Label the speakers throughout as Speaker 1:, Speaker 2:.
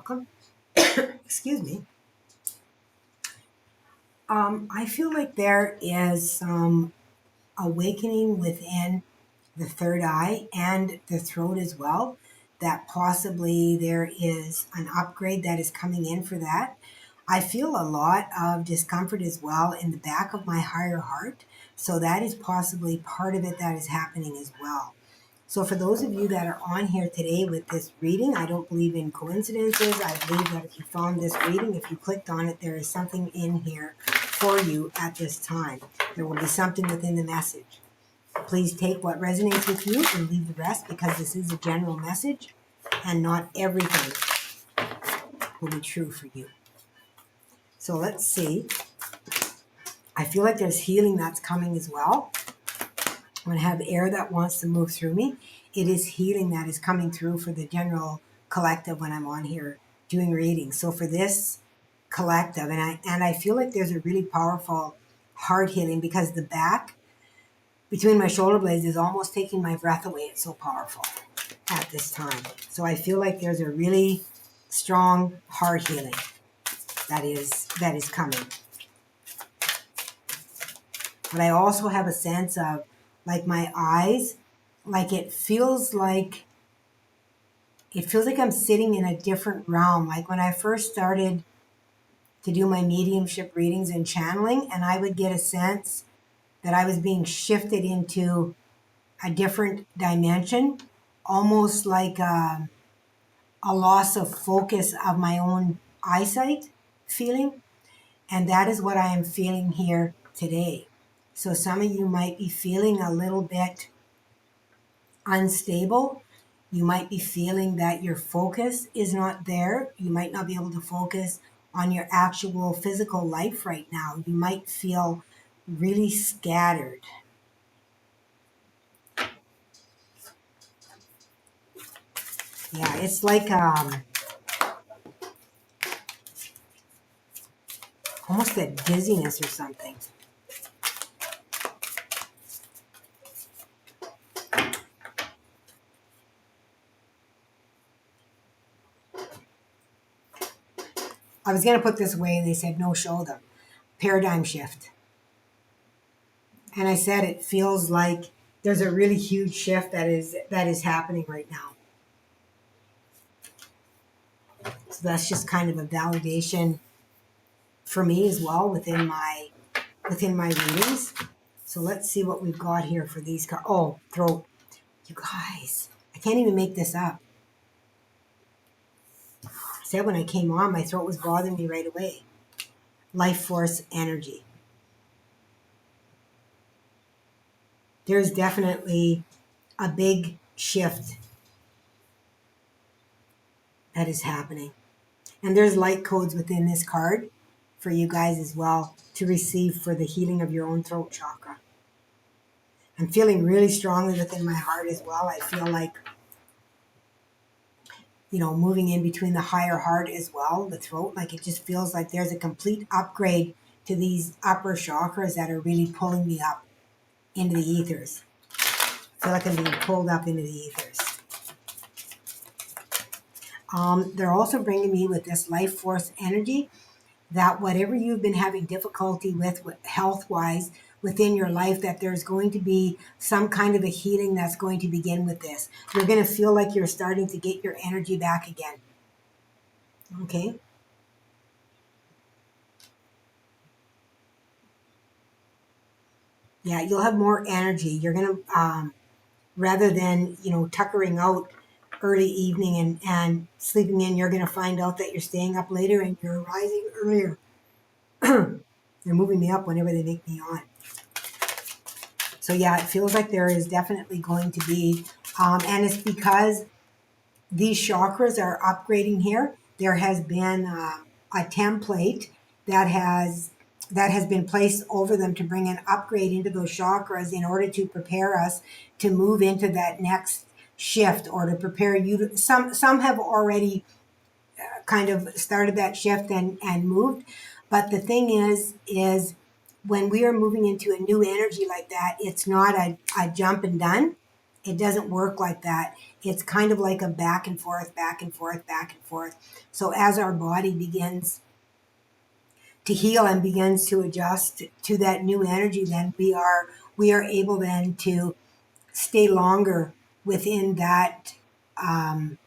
Speaker 1: welcome. Excuse me. I feel like there is some awakening within the third eye and the throat as well, that possibly there is an upgrade that is coming in for that. I feel a lot of discomfort as well in the back of my higher heart. So that is possibly part of it that is happening as well. So for those of you that are on here today with this reading, I don't believe in coincidences. I believe that if you found this reading, if you clicked on it, there is something in here for you at this time. There will be something within the message. Please take what resonates with you and leave the rest, because this is a general message and not everything will be true for you. So let's see. I feel like there's healing that's coming as well. I'm going to have air that wants to move through me. It is healing that is coming through for the general collective when I'm on here doing readings. So for this collective, and I feel like there's a really powerful heart healing, because the back between my shoulder blades is almost taking my breath away. It's so powerful at this time. So I feel like there's a really strong heart healing that is coming. But I also have a sense of, like, my eyes, like it feels like I'm sitting in a different realm. Like when I first started to do my mediumship readings and channeling, and I would get a sense that I was being shifted into a different dimension, almost like a loss of focus of my own eyesight feeling. And that is what I am feeling here today. So some of you might be feeling a little bit unstable. You might be feeling that your focus is not there. You might not be able to focus on your actual physical life right now. You might feel really scattered. Yeah, it's like almost a dizziness or something. I was going to put this away and they said, no, show them. Paradigm shift. And I said, it feels like there's a really huge shift that is happening right now. So that's just kind of a validation for me as well within my readings. So let's see what we've got here for these cards. Oh, throat. You guys, I can't even make this up. I said when I came on, my throat was bothering me right away. Life force energy. There's definitely a big shift that is happening. And there's light codes within this card for you guys as well to receive for the healing of your own throat chakra. I'm feeling really strongly within my heart as well. I feel like, moving in between the higher heart as well, the throat, like it just feels like there's a complete upgrade to these upper chakras that are really pulling me up into the ethers. I feel like I'm being pulled up into the ethers. They're also bringing me with this life force energy that whatever you've been having difficulty with health-wise within your life, that there's going to be some kind of a healing that's going to begin with this. You're going to feel like you're starting to get your energy back again. Okay? Yeah, you'll have more energy. You're going to, rather than, tuckering out early evening and sleeping in, you're going to find out that you're staying up later and you're rising earlier. They're moving me up whenever they make me on. So yeah, it feels like there is definitely going to be, and it's because these chakras are upgrading here. There has been a template that has been placed over them to bring an upgrade into those chakras in order to prepare us to move into that next shift, or to prepare you to, some have already kind of started that shift and moved. But the thing is when we are moving into a new energy like that, it's not a jump and done. It doesn't work like that. It's kind of like a back and forth, back and forth, back and forth. So as our body begins to heal and begins to adjust to that new energy, then we are able then to stay longer within that um,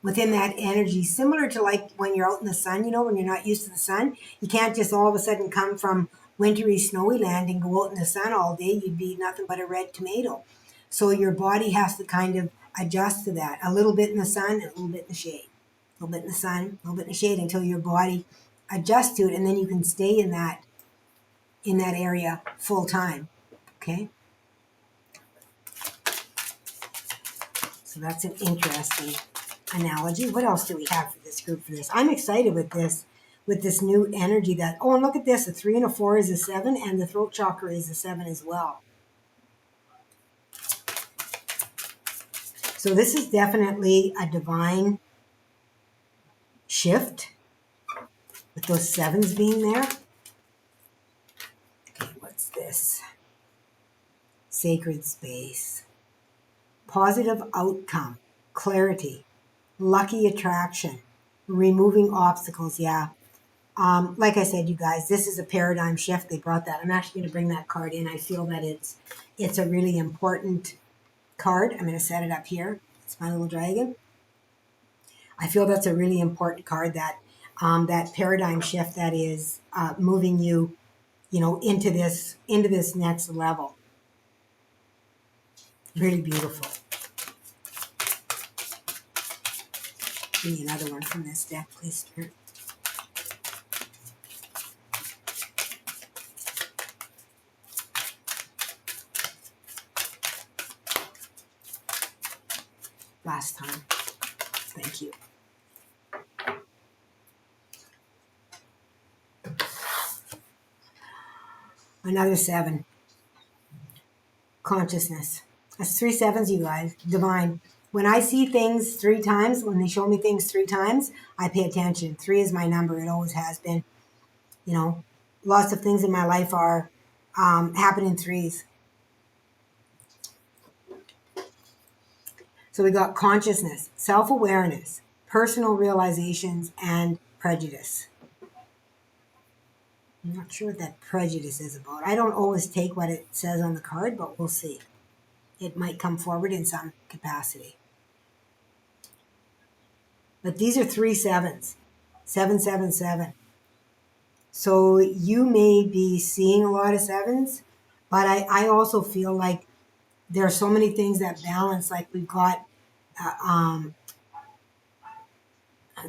Speaker 1: within that energy, similar to like when you're out in the sun, when you're not used to the sun, you can't just all of a sudden come from wintry, snowy land and go out in the sun all day. You'd be nothing but a red tomato. So your body has to kind of adjust to that. A little bit in the sun, and a little bit in the shade. A little bit in the sun, a little bit in the shade until your body adjusts to it, and then you can stay in that area full time. Okay? So that's an interesting analogy. What else do we have for this group for this? I'm excited with this new energy that, oh, and look at this, a 3 and a 4 is a 7, and the throat chakra is a 7 as well. So this is definitely a divine shift with those 7s being there. Okay, what's this? Sacred space. Positive outcome. Clarity. Lucky attraction. Removing obstacles. Yeah. Like I said, you guys, this is a paradigm shift. They brought that. I'm actually going to bring that card in. I feel that it's a really important card. I'm going to set it up here. It's my little dragon. I feel that's a really important card, that paradigm shift that is moving you, into this next level. Really beautiful. Give me another one from this deck, please, Spirit. Last time. Thank you. Another 7. Consciousness. That's 3 7s, you guys. Divine. When I see things 3 times, when they show me things 3 times, I pay attention. 3 is my number. It always has been. Lots of things in my life are happen in 3s. So we got consciousness, self-awareness, personal realizations, and prejudice. I'm not sure what that prejudice is about. I don't always take what it says on the card, but we'll see. It might come forward in some capacity. But these are 3 7s. 7 7 7. So you may be seeing a lot of 7s, but I also feel like there are so many things that balance. Like we've got,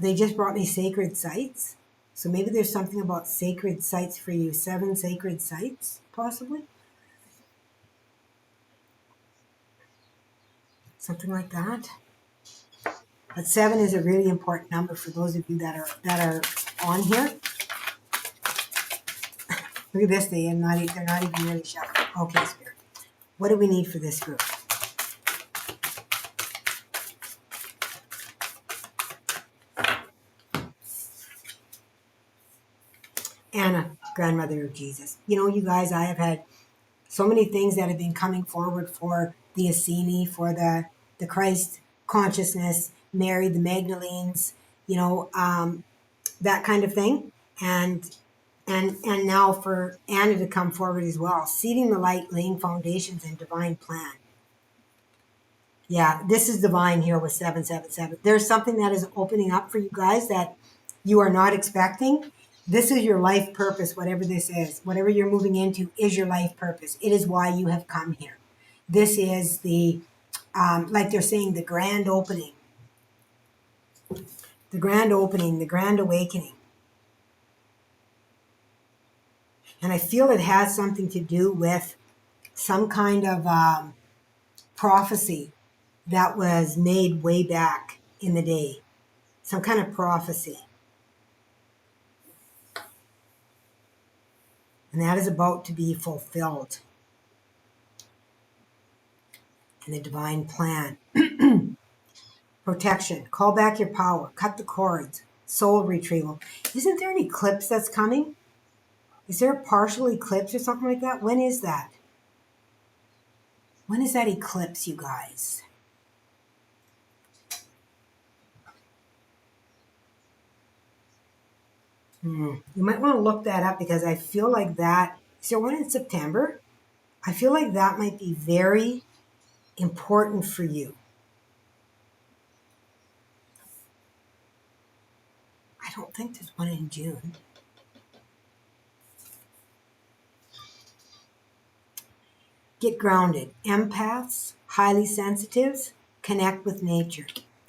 Speaker 1: they just brought me sacred sites. So maybe there's something about sacred sites for you. 7 sacred sites, possibly. Something like that. But 7 is a really important number for those of you that are on here. Look at this, they're not even really shuffling. Okay, Spirit. What do we need for this group? Anna, grandmother of Jesus. You guys, I have had so many things that have been coming forward for the Essene, for the Christ consciousness, Mary, the Magdalenes, that kind of thing. And now for Anna to come forward as well. Seeding the light, laying foundations, and divine plan. Yeah, this is divine here with 777. There's something that is opening up for you guys that you are not expecting. This is your life purpose, whatever this is. Whatever you're moving into is your life purpose. It is why you have come here. This is like they're saying, the grand opening. The grand opening, the grand awakening. And I feel it has something to do with some kind of prophecy that was made way back in the day. Some kind of prophecy. And that is about to be fulfilled in the divine plan. Protection. Call back your power. Cut the cords. Soul retrieval. Isn't there an eclipse that's coming? Is there a partial eclipse or something like that? When is that? When is that eclipse, you guys? You might want to look that up because I feel like that. Is there one in September? I feel like that might be very important for you. I don't think there's one in June. Get grounded. Empaths, highly sensitives, connect with nature.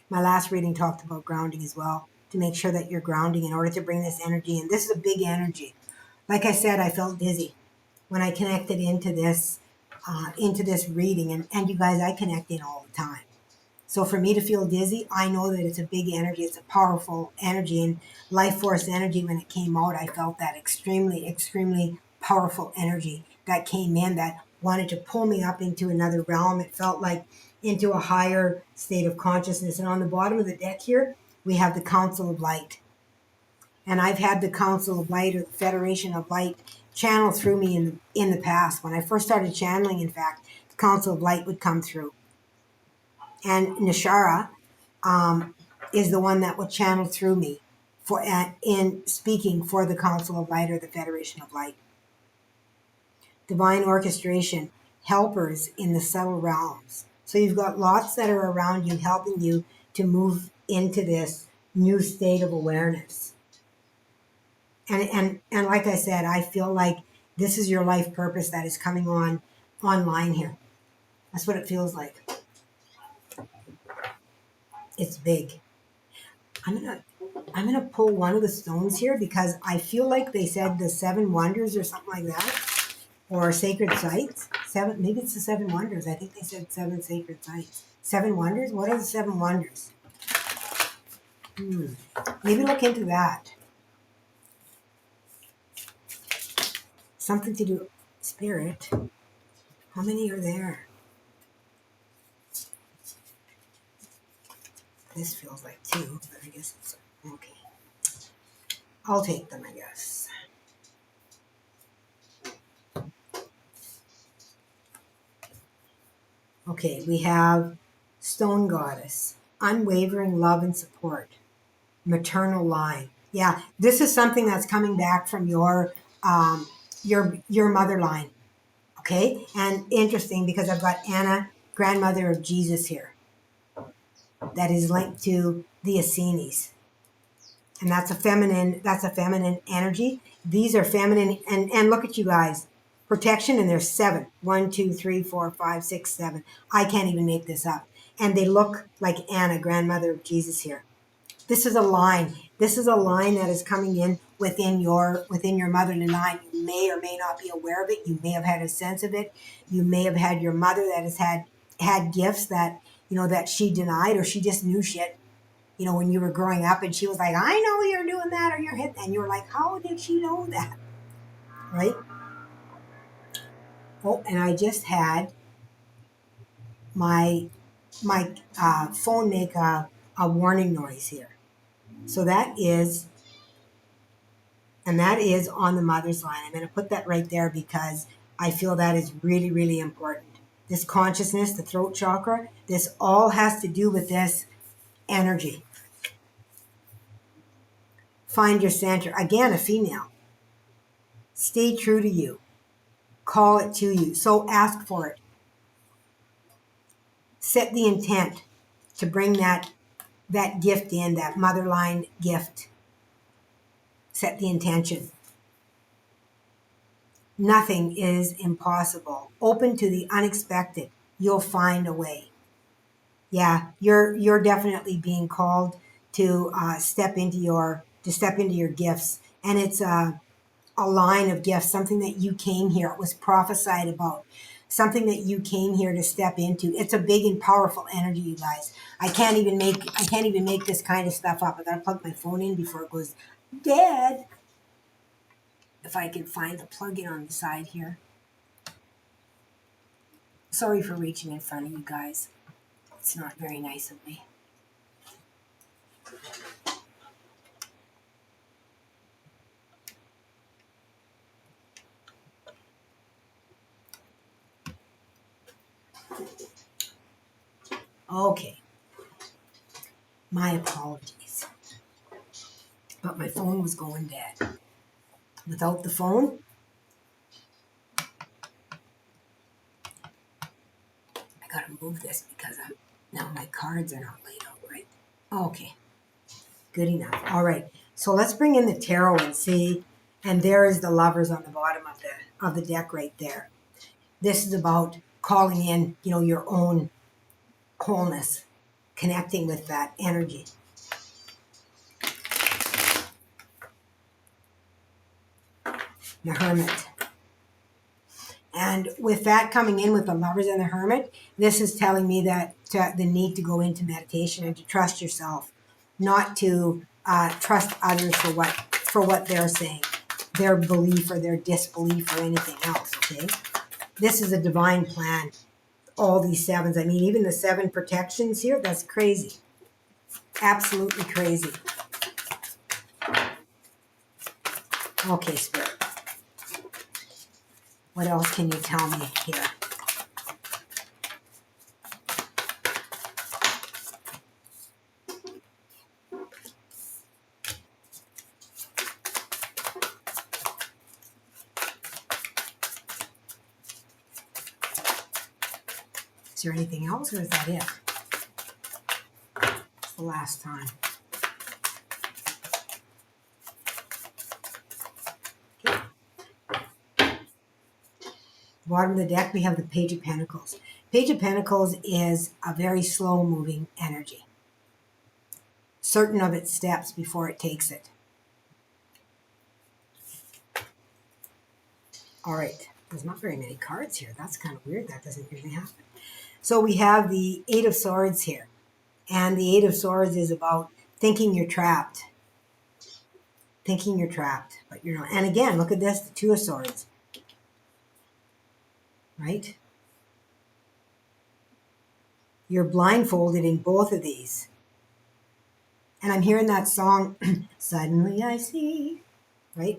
Speaker 1: My last reading talked about grounding as well, to make sure that you're grounding in order to bring this energy in. This is a big energy. Like I said, I felt dizzy when I connected into this reading, and you guys, I connect in all the time. So for me to feel dizzy, I know that it's a big energy. It's a powerful energy, and life force energy. When it came out, I felt that extremely, extremely powerful energy that came in that wanted to pull me up into another realm. It felt like into a higher state of consciousness. And on the bottom of the deck here, we have the Council of Light. And I've had the Council of Light or the Federation of Light channel through me in the past. When I first started channeling, in fact, the Council of Light would come through. And Nishara is the one that would channel through me for in speaking for the Council of Light or the Federation of Light. Divine orchestration, helpers in the subtle realms. So you've got lots that are around you helping you to move into this new state of awareness. And like I said, I feel like this is your life purpose that is coming online here. That's what it feels like. It's big. I'm gonna I'm gonna pull one of the stones here because I feel like they said the seven wonders or something like that, or sacred sites. Seven, maybe it's the seven wonders. I think they said seven sacred sites. Seven wonders. What are the seven wonders? Maybe look into that. Something to do. Spirit. How many are there? This feels like two, but I guess it's okay. I'll take them, I guess. Okay, we have Stone Goddess, unwavering love and support, maternal line. Yeah, this is something that's coming back from your mother line. Okay, and interesting because I've got Anna, grandmother of Jesus here, that is linked to the Essenes, and that's a feminine energy. These are feminine, and look at you guys, protection, and there's seven. 1, 2, 3, 4, 5, 6, 7. I can't even make this up, and they look like Anna, grandmother of Jesus here. This is a line. This is a line that is coming in within your motherly line. You may or may not be aware of it. You may have had a sense of it. You may have had your mother that has had gifts that that she denied, or she just knew shit. When you were growing up, and she was like, "I know you're doing that, or you're hit," and you were like, "How did she know that?" Right? Oh, and I just had my phone make a warning noise here. So that is on the mother's line. I'm going to put that right there because I feel that is really, really important. This consciousness, the throat chakra, this all has to do with this energy. Find your center. Again, a female. Stay true to you. Call it to you. So ask for it. Set the intent to bring that gift in, that mother line gift. Set the intention. Nothing is impossible. Open to the unexpected. You'll find a way. Yeah, you're definitely being called to step into your gifts, and it's a line of gifts, something that you came here. It was prophesied about, something that you came here to step into. It's a big and powerful energy, you guys. I can't even make this kind of stuff up. I gotta plug my phone in before it goes dead. If I can find the plug-in on the side here. Sorry for reaching in front of you guys. It's not very nice of me. Okay, my apologies. But my phone was going dead. Without the phone, I gotta move this because now my cards are not laid out right. Okay, good enough. All right, so let's bring in the tarot and see. And there is the lovers on the bottom of the deck right there. This is about calling in, your own wholeness, connecting with that energy. The Hermit. And with that coming in with the lovers and the hermit, this is telling me that the need to go into meditation and to trust yourself, not to trust others for what they're saying, their belief or their disbelief or anything else. Okay, this is a divine plan. All these sevens. I mean, even the 7 protections here. That's crazy. Absolutely crazy. Okay, Spirit. What else can you tell me here? Is there anything else, or is that it? It's the last time. Okay. Bottom of the deck, we have the Page of Pentacles. Page of Pentacles is a very slow-moving energy, certain of its steps before it takes it. All right. There's not very many cards here. That's kind of weird. That doesn't usually happen. So we have the 8 of Swords here. And the 8 of Swords is about thinking you're trapped. Thinking you're trapped, but you're not. And again, look at this, the 2 of Swords. Right? You're blindfolded in both of these. And I'm hearing that song, Suddenly I See, right?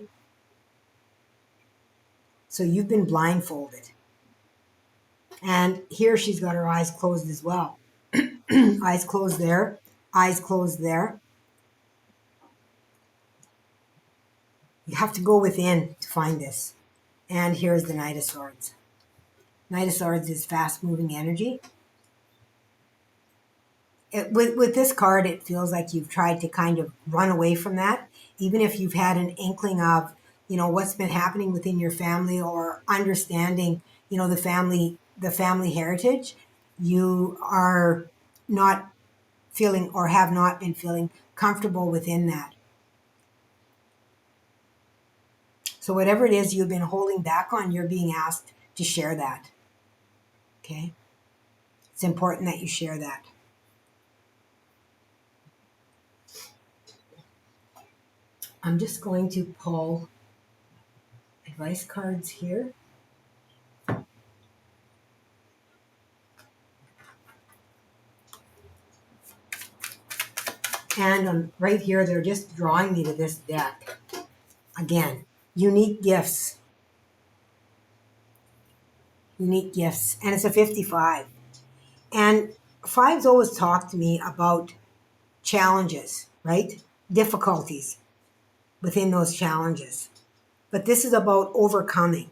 Speaker 1: So you've been blindfolded. And here she's got her eyes closed as well. Eyes closed there, eyes closed there. You have to go within to find this. And here's the Knight of Swords. Knight of Swords is fast-moving energy. With this card, it feels like you've tried to kind of run away from that. Even if you've had an inkling of, what's been happening within your family or understanding, the family heritage, you are not feeling or have not been feeling comfortable within that. So whatever it is you've been holding back on, you're being asked to share that. Okay? It's important that you share that. I'm just going to pull advice cards here. And right here, they're just drawing me to this deck. Again, unique gifts. Unique gifts. And it's a 55. And fives always talk to me about challenges, right? Difficulties within those challenges. But this is about overcoming.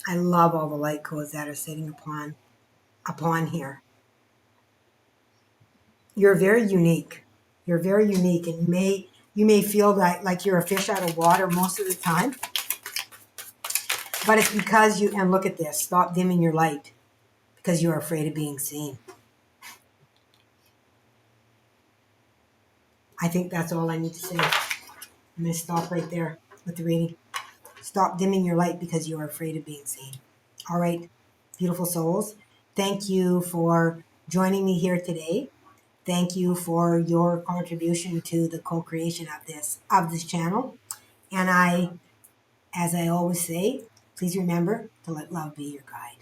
Speaker 1: I love all the light codes that are sitting upon here. You're very unique. You're very unique, and you may feel like you're a fish out of water most of the time. But it's because and look at this, stop dimming your light because you're afraid of being seen. I think that's all I need to say. I'm going to stop right there with the reading. Stop dimming your light because you are afraid of being seen. All right, beautiful souls. Thank you for joining me here today. Thank you for your contribution to the co-creation of this channel. And as I always say, please remember to let love be your guide.